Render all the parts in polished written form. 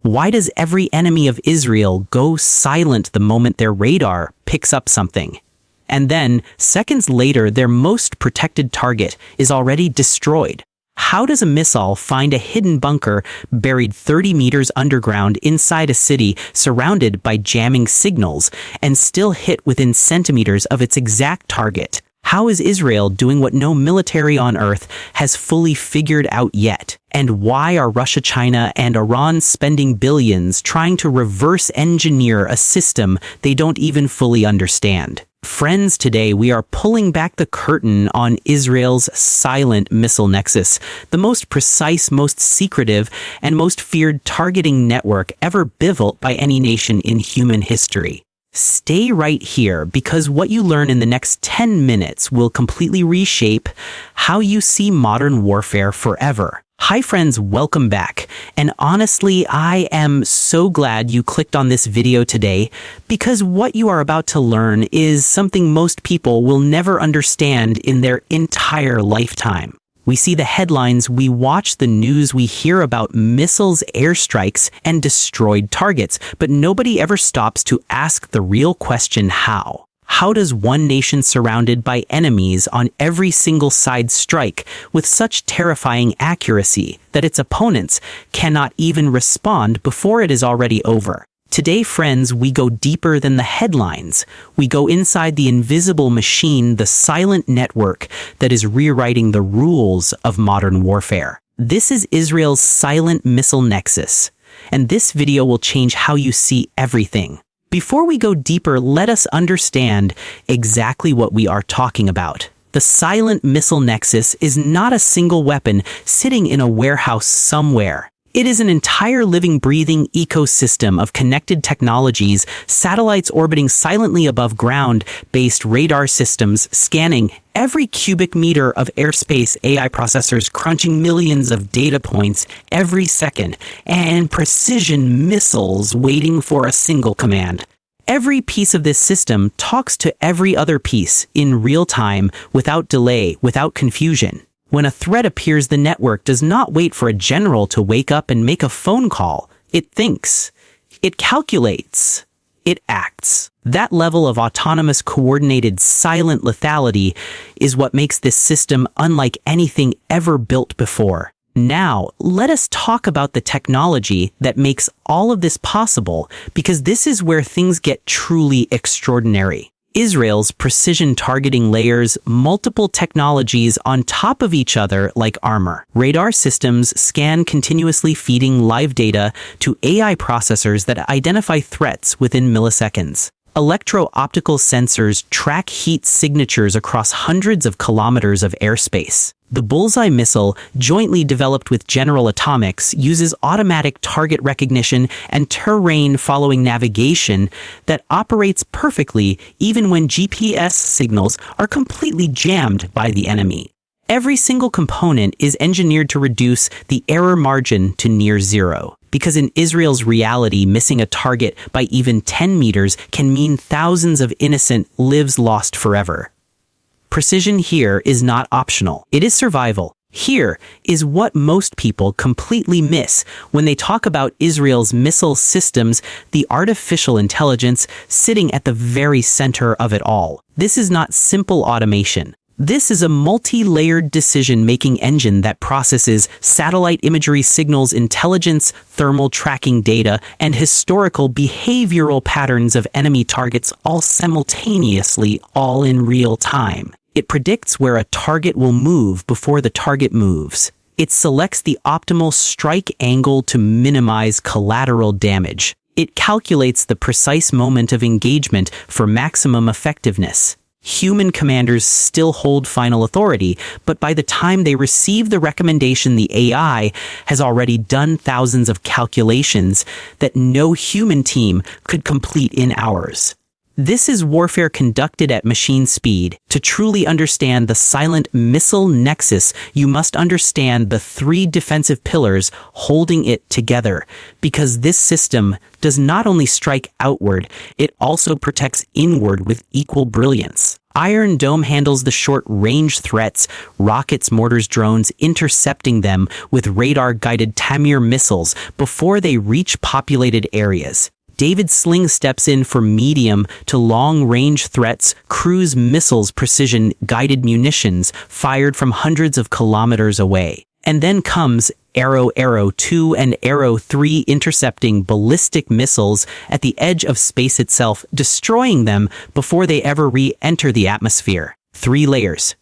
Why does every enemy of Israel go silent the moment their radar picks up something? And then, seconds later, their most protected target is already destroyed. How does a missile find a hidden bunker buried 30 meters underground inside a city surrounded by jamming signals and still hit within centimeters of its exact target? How is Israel doing what no military on Earth has fully figured out yet? And why are Russia, China, and Iran spending billions trying to reverse engineer a system they don't even fully understand? Friends, today we are pulling back the curtain on Israel's Silent Missile Nexus, the most precise, most secretive, and most feared targeting network ever built by any nation in human history. Stay right here, because what you learn in the next 10 minutes will completely reshape how you see modern warfare forever. Hi friends, welcome back. And honestly, I am so glad you clicked on this video today, because what you are about to learn is something most people will never understand in their entire lifetime. We see the headlines, we watch the news, we hear about missiles, airstrikes, and destroyed targets, but nobody ever stops to ask the real question: how? How does one nation surrounded by enemies on every single side strike with such terrifying accuracy that its opponents cannot even respond before it is already over? Today, friends, we go deeper than the headlines. We go inside the invisible machine, the silent network that is rewriting the rules of modern warfare. This is Israel's Silent Missile Nexus, and this video will change how you see everything. Before we go deeper, let us understand exactly what we are talking about. The Silent Missile Nexus is not a single weapon sitting in a warehouse somewhere. It is an entire living, breathing ecosystem of connected technologies, satellites orbiting silently above ground-based radar systems, scanning every cubic meter of airspace, AI processors crunching millions of data points every second, and precision missiles waiting for a single command. Every piece of this system talks to every other piece in real time, without delay, without confusion. When a threat appears, the network does not wait for a general to wake up and make a phone call. It thinks. It calculates. It acts. That level of autonomous, coordinated, silent lethality is what makes this system unlike anything ever built before. Now, let us talk about the technology that makes all of this possible, because this is where things get truly extraordinary. Israel's precision targeting layers multiple technologies on top of each other like armor. Radar systems scan continuously, feeding live data to AI processors that identify threats within milliseconds. Electro-optical sensors track heat signatures across hundreds of kilometers of airspace. The Bullseye missile, jointly developed with General Atomics, uses automatic target recognition and terrain-following navigation that operates perfectly even when GPS signals are completely jammed by the enemy. Every single component is engineered to reduce the error margin to near zero, because in Israel's reality, missing a target by even 10 meters can mean thousands of innocent lives lost forever. Precision here is not optional. It is survival. Here is what most people completely miss when they talk about Israel's missile systems, the artificial intelligence sitting at the very center of it all. This is not simple automation. This is a multi-layered decision-making engine that processes satellite imagery signals, intelligence, thermal tracking data, and historical behavioral patterns of enemy targets all simultaneously, all in real time. It predicts where a target will move before the target moves. It selects the optimal strike angle to minimize collateral damage. It calculates the precise moment of engagement for maximum effectiveness. Human commanders still hold final authority, but by the time they receive the recommendation, the AI has already done thousands of calculations that no human team could complete in hours. This is warfare conducted at machine speed. To truly understand the Silent Missile Nexus, you must understand the three defensive pillars holding it together, because this system does not only strike outward, it also protects inward with equal brilliance. Iron Dome handles the short-range threats, rockets, mortars, drones, intercepting them with radar-guided Tamir missiles before they reach populated areas. David Sling steps in for medium to long-range threats, cruise missiles, precision-guided munitions fired from hundreds of kilometers away. And then comes Arrow 2 and Arrow 3 intercepting ballistic missiles at the edge of space itself, destroying them before they ever re-enter the atmosphere. 3 layers,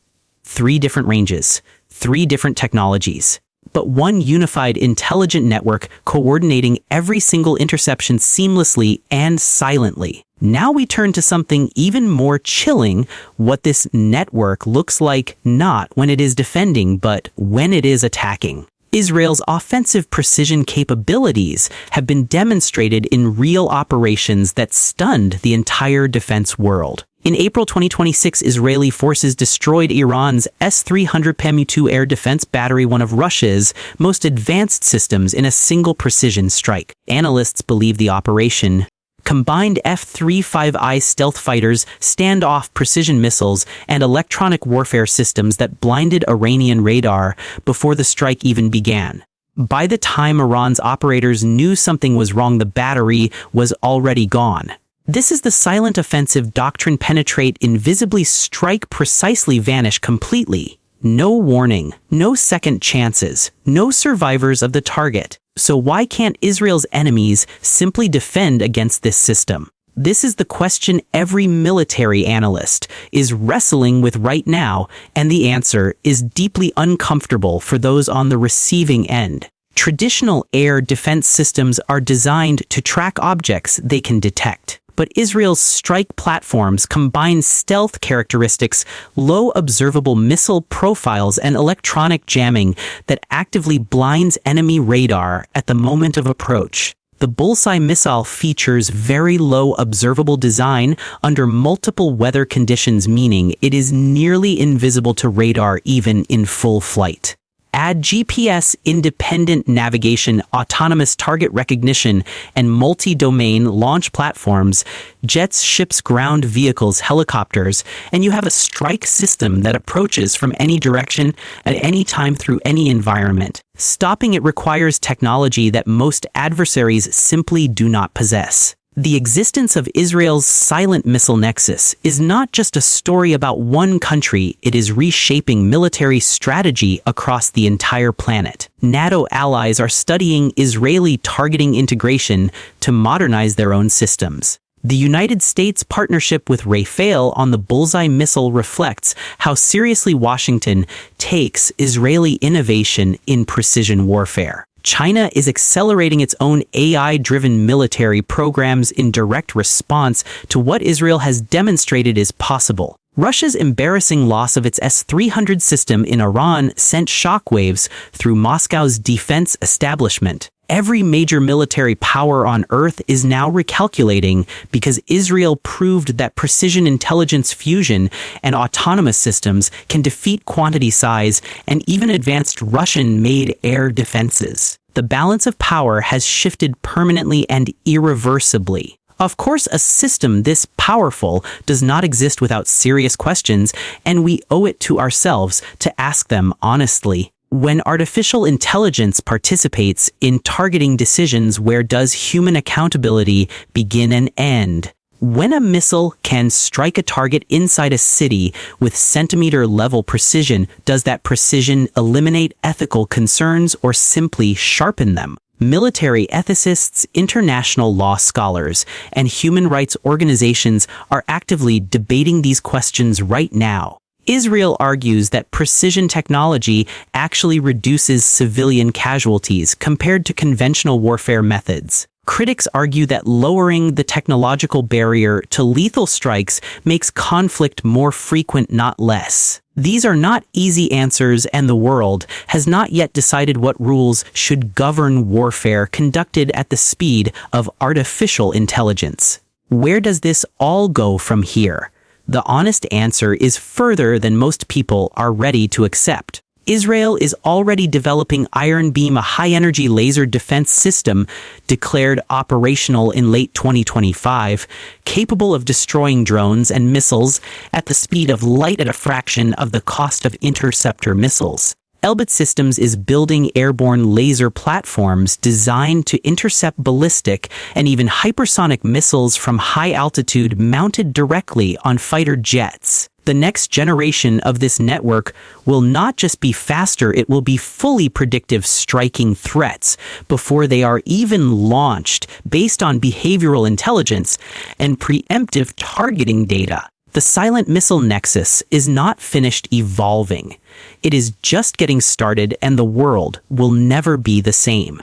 3 different ranges, 3 different technologies, but one unified intelligent network coordinating every single interception seamlessly and silently. Now we turn to something even more chilling, what this network looks like not when it is defending, but when it is attacking. Israel's offensive precision capabilities have been demonstrated in real operations that stunned the entire defense world. In April 2026, Israeli forces destroyed Iran's S-300 PAMU-2 air defense battery, one of Russia's most advanced systems, in a single precision strike. Analysts believe the operation combined F-35I stealth fighters, standoff precision missiles, and electronic warfare systems that blinded Iranian radar before the strike even began. By the time Iran's operators knew something was wrong, the battery was already gone. This is the silent offensive doctrine: penetrate, invisibly strike, precisely vanish completely. No warning, no second chances, no survivors of the target. So why can't Israel's enemies simply defend against this system? This is the question every military analyst is wrestling with right now, and the answer is deeply uncomfortable for those on the receiving end. Traditional air defense systems are designed to track objects they can detect. But Israel's strike platforms combine stealth characteristics, low observable missile profiles, and electronic jamming that actively blinds enemy radar at the moment of approach. The Bullseye missile features very low observable design under multiple weather conditions, meaning it is nearly invisible to radar even in full flight. Add GPS-independent navigation, autonomous target recognition, and multi-domain launch platforms, jets, ships, ground vehicles, helicopters, and you have a strike system that approaches from any direction at any time through any environment. Stopping it requires technology that most adversaries simply do not possess. The existence of Israel's Silent Missile Nexus is not just a story about one country, it is reshaping military strategy across the entire planet. NATO allies are studying Israeli targeting integration to modernize their own systems. The United States' partnership with Rafael on the Bullseye missile reflects how seriously Washington takes Israeli innovation in precision warfare. China is accelerating its own AI-driven military programs in direct response to what Israel has demonstrated is possible. Russia's embarrassing loss of its S-300 system in Iran sent shockwaves through Moscow's defense establishment. Every major military power on Earth is now recalculating because Israel proved that precision intelligence fusion and autonomous systems can defeat quantity size and even advanced Russian-made air defenses. The balance of power has shifted permanently and irreversibly. Of course, a system this powerful does not exist without serious questions, and we owe it to ourselves to ask them honestly. When artificial intelligence participates in targeting decisions, where does human accountability begin and end? When a missile can strike a target inside a city with centimeter-level precision, does that precision eliminate ethical concerns or simply sharpen them? Military ethicists, international law scholars, and human rights organizations are actively debating these questions right now. Israel argues that precision technology actually reduces civilian casualties compared to conventional warfare methods. Critics argue that lowering the technological barrier to lethal strikes makes conflict more frequent, not less. These are not easy answers, and the world has not yet decided what rules should govern warfare conducted at the speed of artificial intelligence. Where does this all go from here? The honest answer is further than most people are ready to accept. Israel is already developing Iron Beam, a high-energy laser defense system declared operational in late 2025, capable of destroying drones and missiles at the speed of light at a fraction of the cost of interceptor missiles. Elbit Systems is building airborne laser platforms designed to intercept ballistic and even hypersonic missiles from high altitude mounted directly on fighter jets. The next generation of this network will not just be faster, it will be fully predictive, striking threats before they are even launched based on behavioral intelligence and preemptive targeting data. The Silent Missile Nexus is not finished evolving. It is just getting started, and the world will never be the same.